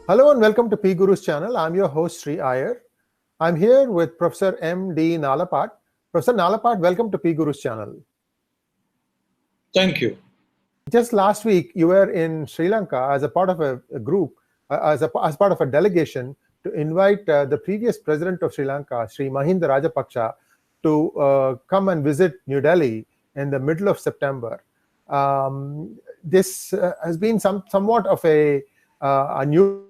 Hello and welcome to PGurus channel. I'm your host Sri Iyer. I'm here with Professor D Nalapat. Professor Nalapat, welcome to PGurus channel. Thank you. Just last week, you were in Sri Lanka as a part of a group, as part of a delegation to invite the previous president of Sri Lanka, Sri Mahinda Rajapaksa, to come and visit New Delhi in the middle of September. This has been somewhat of a unusual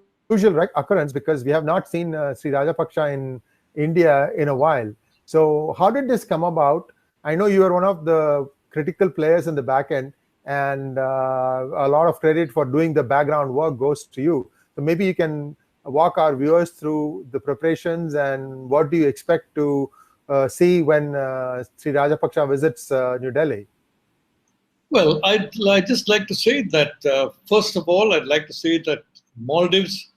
occurrence because we have not seen Sri Rajapaksa in India in a while. So how did this come about? I know you are one of the critical players in the back end, and a lot of credit for doing the background work goes to you. So maybe you can walk our viewers through the preparations and what do you expect to see when Sri Rajapaksa visits New Delhi? Well, I'd just like to say that, first of all, I'd like to say that Maldives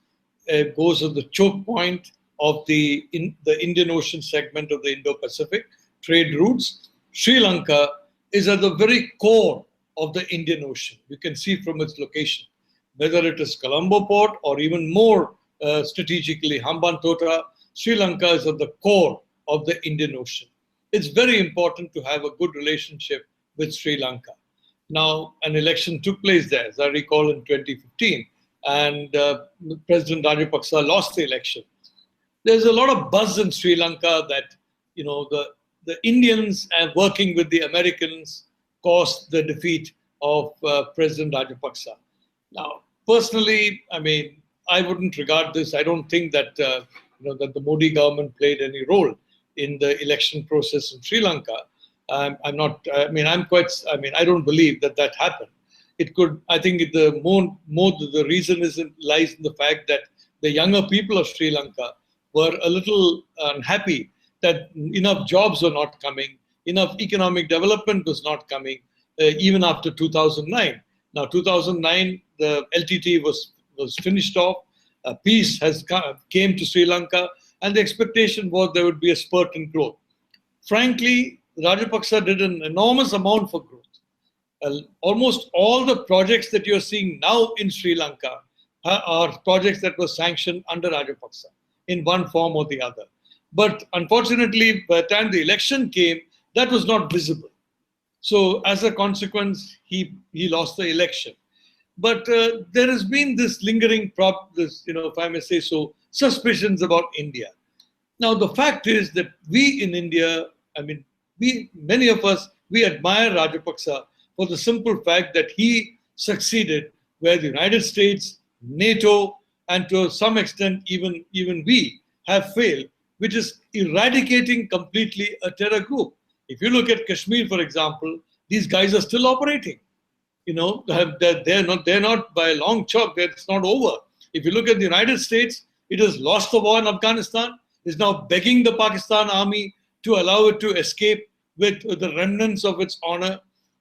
goes at the choke point of the Indian Ocean segment of the Indo-Pacific trade routes. Sri Lanka is at the very core of the Indian Ocean. You can see from its location, whether it is Colombo port or even more strategically Hambantota, Sri Lanka is at the core of the Indian Ocean. It's very important to have a good relationship with Sri Lanka. Now, an election took place there, as I recall, in 2015, and President Rajapaksa lost the election. There's a lot of buzz in Sri Lanka that, you know, the Indians working with the Americans caused the defeat of President Rajapaksa. Now, personally, I mean, I wouldn't regard this. I don't think that that the Modi government played any role in the election process in Sri Lanka. I don't believe that happened. It could. I think the reason lies in the fact that the younger people of Sri Lanka were a little unhappy that enough jobs were not coming, enough economic development was not coming, even after 2009. Now, 2009, the LTT was finished off. Peace came to Sri Lanka, and the expectation was there would be a spurt in growth. Frankly, Rajapaksa did an enormous amount for growth. Almost all the projects that you're seeing now in Sri Lanka are projects that were sanctioned under Rajapaksa in one form or the other. But unfortunately, by the time the election came, that was not visible. So as a consequence, he lost the election. But there has been this lingering if I may say so, suspicions about India. Now, the fact is that we in India, many of us, we admire Rajapaksa for the simple fact that he succeeded where the United States, NATO, and to some extent even we have failed, which is eradicating completely a terror group. If you look at Kashmir, for example, these guys are still operating. You know, they're not by a long chalk. It's not over. If you look at the United States, it has lost the war in Afghanistan. Is now begging the Pakistan army to allow it to escape with the remnants of its honor.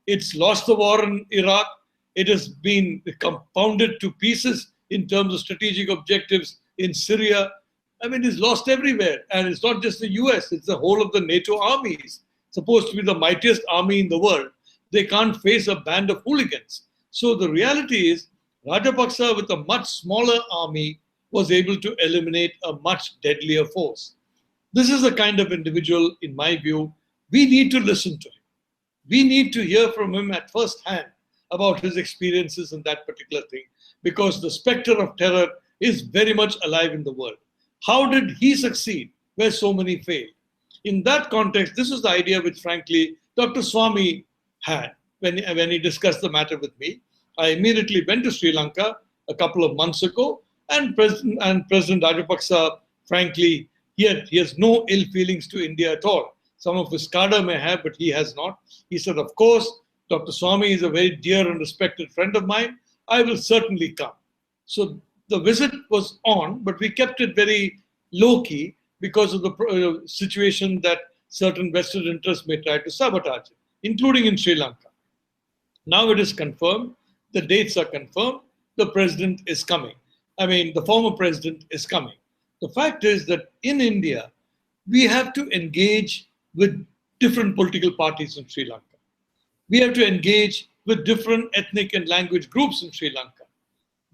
It's lost the war in Iraq. It has been compounded to pieces in terms of strategic objectives in Syria. I mean, it's lost everywhere. And it's not just the US, it's the whole of the NATO armies. Supposed to be the mightiest army in the world. They can't face a band of hooligans. So the reality is, Rajapaksa with a much smaller army was able to eliminate a much deadlier force. This is the kind of individual, in my view, we need to listen to him. We need to hear from him at first hand about his experiences in that particular thing, because the specter of terror is very much alive in the world. How did he succeed where so many failed? In that context, this was the idea which, frankly, Dr. Swami had when he discussed the matter with me. I immediately went to Sri Lanka a couple of months ago, and President Rajapaksa, frankly, he has no ill feelings to India at all. Some of his cadre may have, but he has not. He said, of course, Dr. Swami is a very dear and respected friend of mine. I will certainly come. So the visit was on, but we kept it very low-key because of the situation that certain vested interests may try to sabotage it, including in Sri Lanka. Now it is confirmed. The dates are confirmed. The president is coming. The former president is coming. The fact is that in India, we have to engage with different political parties in Sri Lanka. We have to engage with different ethnic and language groups in Sri Lanka.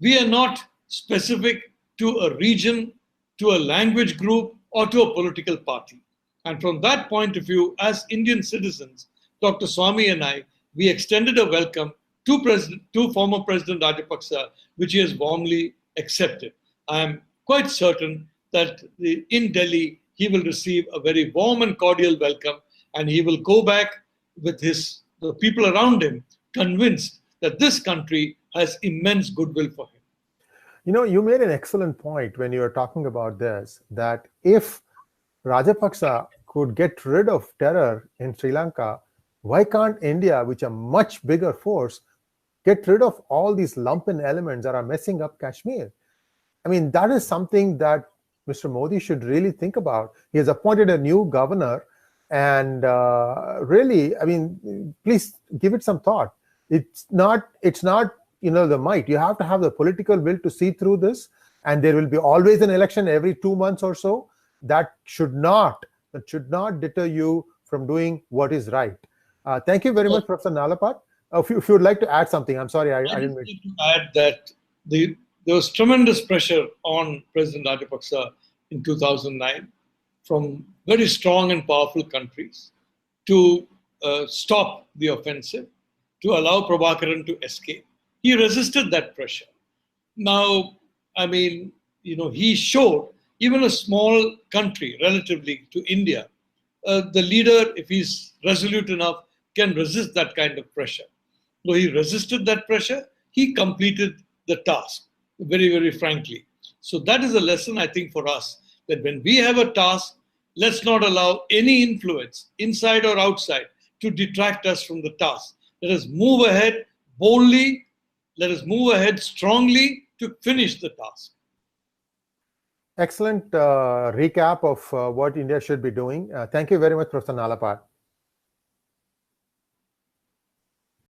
We are not specific to a region, to a language group, or to a political party. And from that point of view, as Indian citizens, Dr. Swami and I, we extended a welcome to former President Rajapaksa, which he has warmly accepted. I am quite certain that in Delhi, he will receive a very warm and cordial welcome, and he will go back with the people around him convinced that this country has immense goodwill for him. You know, you made an excellent point when you were talking about this, that if Rajapaksa could get rid of terror in Sri Lanka, why can't India, which is a much bigger force, get rid of all these lumpen elements that are messing up Kashmir? I mean, that is something that Mr. Modi should really think about. He has appointed a new governor, and really, I mean, please give it some thought. It's not, the might. You have to have the political will to see through this, and there will be always an election every 2 months or so. That should not deter you from doing what is right. Thank you very much, Professor Nalapat. If you would like to add something, I'm sorry, I didn't need to add that there was tremendous pressure on President Rajapaksa in 2009 from very strong and powerful countries to stop the offensive, to allow Prabhakaran to escape. He resisted that pressure. Now, I mean, he showed, even a small country relatively to India, the leader, if he's resolute enough, can resist that kind of pressure. So he resisted that pressure, he completed the task, very, very frankly. So that is a lesson, I think, for us, that when we have a task, let's not allow any influence, inside or outside, to detract us from the task. Let us move ahead boldly, let us move ahead strongly to finish the task. Excellent recap of what India should be doing. Thank you very much, Professor Nalapat.